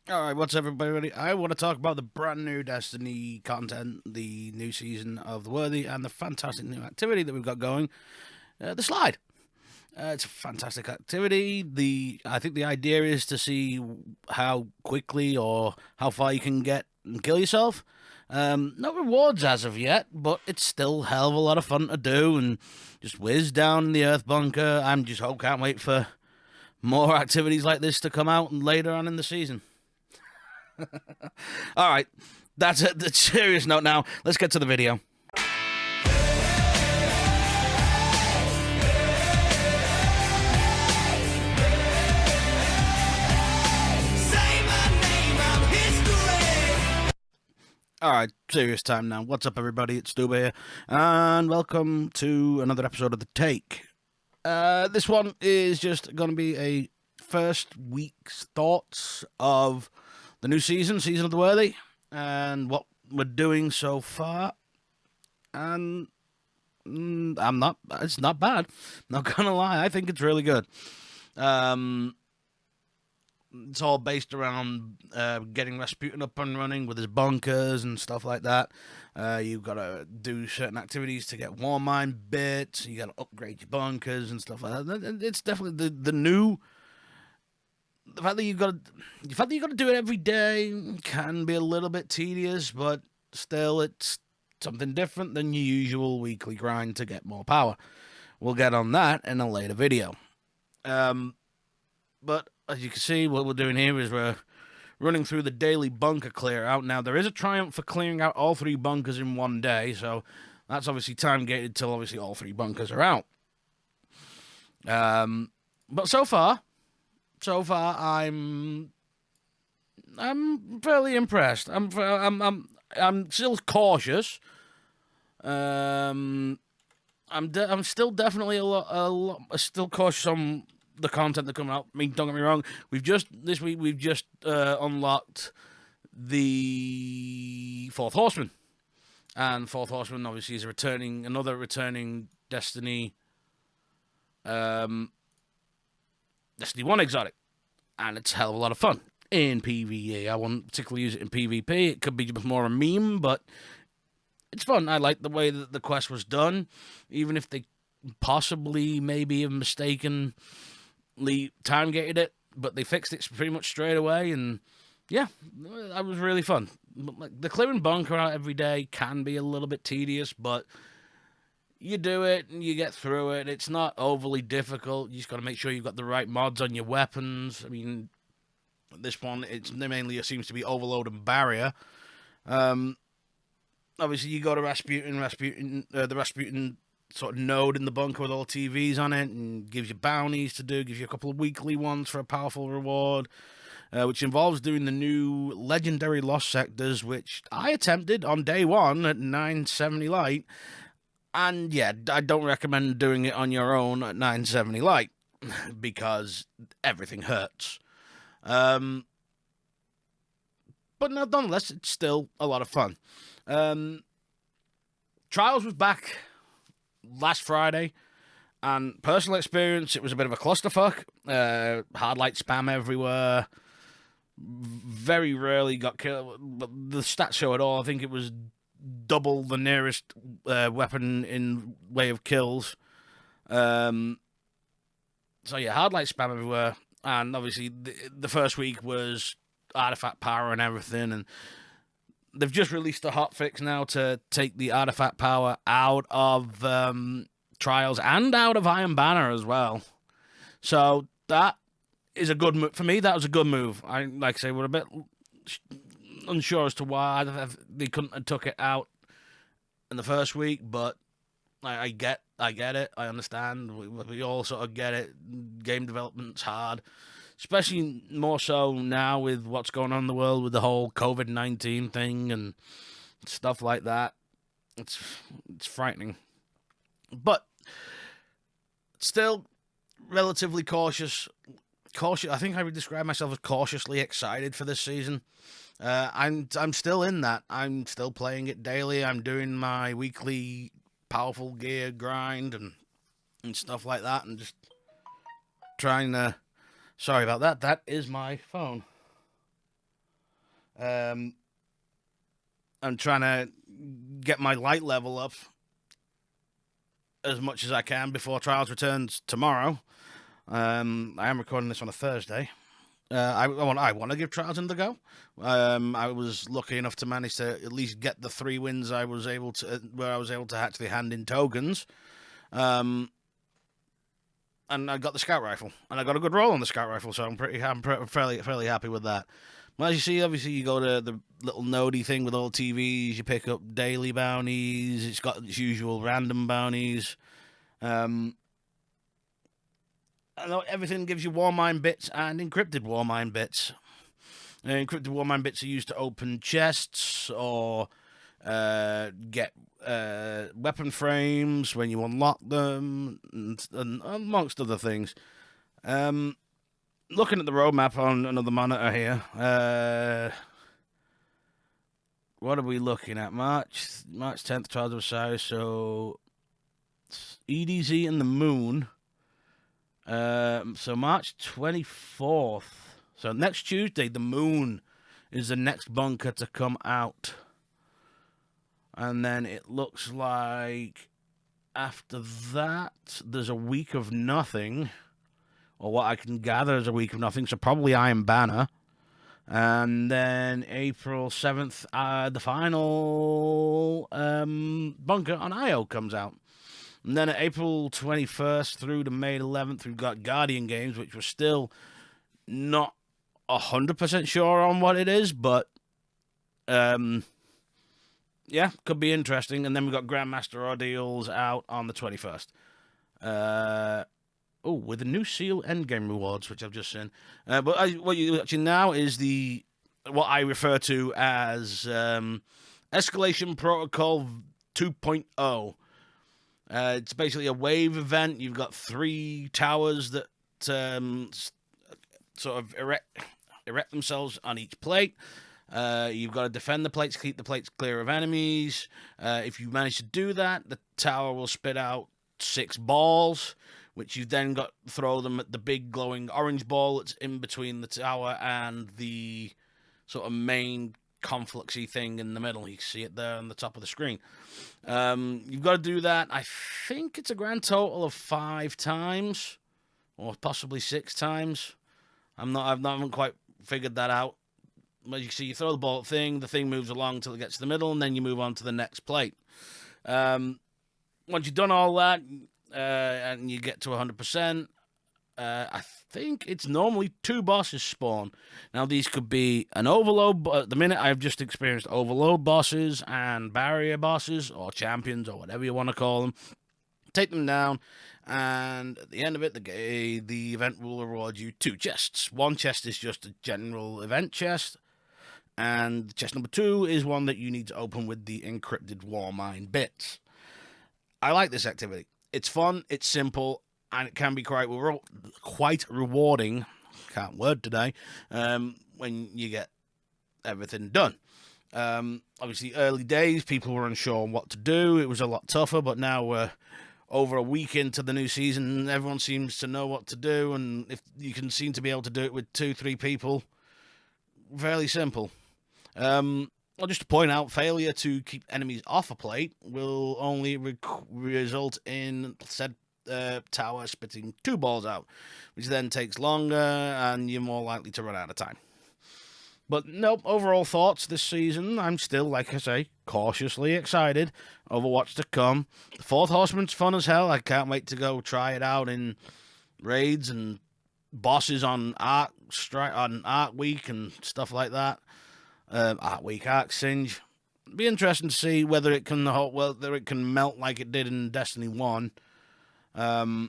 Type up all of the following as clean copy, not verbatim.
Alright, what's up, everybody? I want to talk about the brand new Destiny content, the new season of The Worthy, and the fantastic new activity that we've got going, the slide. It's a fantastic activity. I think the idea is to see how quickly or how far you can get and kill yourself. No rewards as of yet, but it's still a hell of a lot of fun to do and just whiz down in the Earth bunker. Can't wait for more activities like this to come out later on in the season. All right, that's it. The serious note now. Let's get to the video. All right, serious time now. What's up, everybody? It's Stuba here, and welcome to another episode of The Take. This one is just going to be a first week's thoughts of the new season of The Worthy, and what we're doing so far. And it's not bad. Not gonna lie, I think it's really good. Um, it's all based around getting Rasputin up and running with his bunkers and stuff like that. You've got to do certain activities to get War Mine bits. You got to upgrade your bunkers and stuff like that. It's definitely the new. The fact that you got to do it every day can be a little bit tedious, but still, it's something different than your usual weekly grind to get more power. We'll get on that in a later video. But as you can see, what we're doing here is we're running through the daily bunker clear out. Now, there is a triumph for clearing out all three bunkers in one day, so that's obviously time gated till obviously all three bunkers are out. But so far, I'm fairly impressed. I'm still cautious. I'm still definitely still cautious on the content that coming out. I mean, don't get me wrong. This week we've just unlocked the Fourth Horseman, and Fourth Horseman obviously is another returning Destiny, Destiny 1 exotic, and it's a hell of a lot of fun in PvE. I won't particularly use it in PvP. It could be more a meme, but it's fun. I like the way that the quest was done, even if they possibly maybe have mistakenly time gated it, but they fixed it pretty much straight away, and yeah, that was really fun. Like, the clearing bunker out every day can be a little bit tedious, but you do it and you get through it. It's not overly difficult. You just got to make sure you've got the right mods on your weapons. I mean, this one it seems to be overload and barrier. Obviously, you go to the Rasputin sort of node in the bunker with all TVs on it, and gives you bounties to do. Gives you a couple of weekly ones for a powerful reward. Which involves doing the new legendary lost sectors, which I attempted on day one at 970 light. And yeah, I don't recommend doing it on your own at 970 light because everything hurts. But nonetheless, it's still a lot of fun. Trials was back last Friday, and personal experience, it was a bit of a clusterfuck. Hard light spam everywhere. Very rarely got killed, but the stats show it all. I think it was double the nearest weapon in way of kills. So yeah, hard light spam everywhere, and obviously the first week was artifact power and everything, and they've just released a hotfix now to take the artifact power out of trials and out of Iron Banner as well. So that is a good move for me. That was a good move. I like I say, we're a bit unsure as to why they couldn't have took it out in the first week, but I get it. I understand. We all sort of get it. Game development's hard, especially more so now with what's going on in the world with the whole COVID-19 thing and stuff like that. It's frightening, but still relatively cautious. I think I would describe myself as cautiously excited for this season. I'm still in that. I'm still playing it daily. I'm doing my weekly powerful gear grind and stuff like that, and just trying to. Sorry about that. That is my phone. Um, I'm trying to get my light level up as much as I can before Trials returns tomorrow. I am recording this on a Thursday. I want to give Trials another go. I was lucky enough to manage to at least get the 3 wins I was able to, where I was able to actually hand in tokens. And I got the scout rifle, and I got a good roll on the scout rifle, so I'm fairly happy with that. Well, as you see, obviously you go to the little nodey thing with all TVs. You pick up daily bounties. It's got its usual random bounties. I know everything gives you Warmind bits and encrypted Warmind bits. Encrypted Warmind bits are used to open chests or get weapon frames when you unlock them, and amongst other things. Looking at the roadmap on another monitor here, what are we looking at? March 10th, Trials of Osiris, so EDZ and the Moon. So March 24th. So next Tuesday, the Moon is the next bunker to come out. And then it looks like after that, there's a week of nothing. Or what I can gather is a week of nothing. So probably Iron Banner. And then April 7th, the final bunker on IO comes out. And then April 21st through to May 11th, we've got Guardian Games, which we're still not 100% sure on what it is, but yeah, could be interesting. And then we've got Grandmaster Ordeals out on the 21st. With the new Seal Endgame rewards, which I've just seen. But what you're watching now is what I refer to as Escalation Protocol 2.0. It's basically a wave event. You've got 3 towers that sort of erect themselves on each plate. You've got to defend the plates, keep the plates clear of enemies. If you manage to do that, the tower will spit out 6 balls, which you've then got to throw them at the big glowing orange ball that's in between the tower and the sort of main confluxy thing in the middle. You can see it there on the top of the screen. You've got to do that. I think it's a grand total of 5 times, or possibly 6 times. I haven't quite figured that out. As you can see, you throw the ball at the thing moves along until it gets to the middle, and then you move on to the next plate. Once you've done all that, and you get to 100%, I think it's normally 2 bosses spawn. Now, these could be an overload, but at the minute I've just experienced overload bosses and barrier bosses, or champions, or whatever you want to call them. Take them down, and at the end of it, the event will reward you 2 chests. One chest is just a general event chest, and chest number 2 is one that you need to open with the encrypted Warmind bits. I like this activity. It's fun, it's simple, and it can be quite rewarding. Can't word today. When you get everything done. Obviously, early days, people were unsure on what to do. It was a lot tougher, but now we're over a week into the new season. Everyone seems to know what to do, and if you can seem to be able to do it with 2-3 people, fairly simple. Well, just to point out, failure to keep enemies off a plate will only result in said tower spitting 2 balls out, which then takes longer, and you're more likely to run out of time. But nope, overall thoughts this season, I'm still, like I say, cautiously excited over what's to come. The 4th Horseman's fun as hell. I can't wait to go try it out in raids and bosses on Arc Week and stuff like that. Arc Week, Arc Singe. Be interesting to see whether it can melt like it did in Destiny 1. I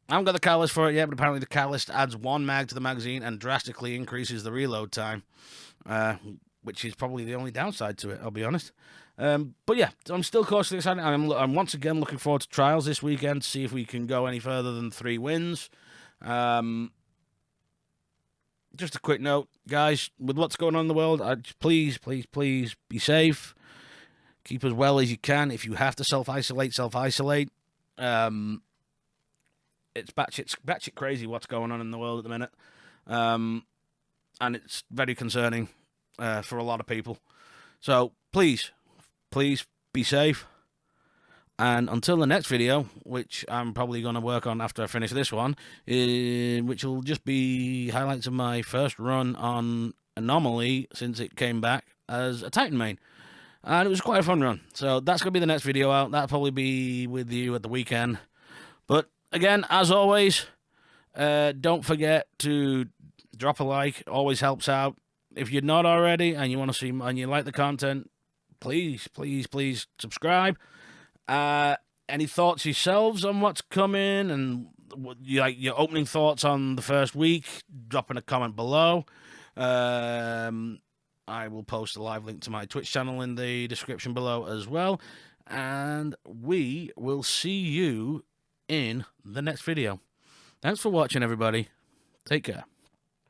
haven't got the catalyst for it yet, but apparently the catalyst adds 1 mag to the magazine and drastically increases the reload time, which is probably the only downside to it, I'll be honest. But yeah, I'm still cautiously excited. I'm once again looking forward to Trials this weekend to see if we can go any further than 3 wins. Just a quick note, guys, with what's going on in the world, please be safe. Keep as well as you can. If you have to self-isolate. It's batshit crazy what's going on in the world at the minute. And it's very concerning. for a lot of people. So please be safe. And until the next video, which I'm probably going to work on after I finish this one, which will just be highlights of my first run on Anomaly since it came back as a Titan main. And it was quite a fun run. So that's going to be the next video out. That'll probably be with you at the weekend. But again, as always, don't forget to drop a like. Always helps out. If you're not already and you want to see and you like the content, please subscribe. Any thoughts yourselves on what's coming and like your opening thoughts on the first week? Drop in a comment below. I will post a live link to my Twitch channel in the description below as well. And we will see you in the next video. Thanks for watching, everybody. Take care.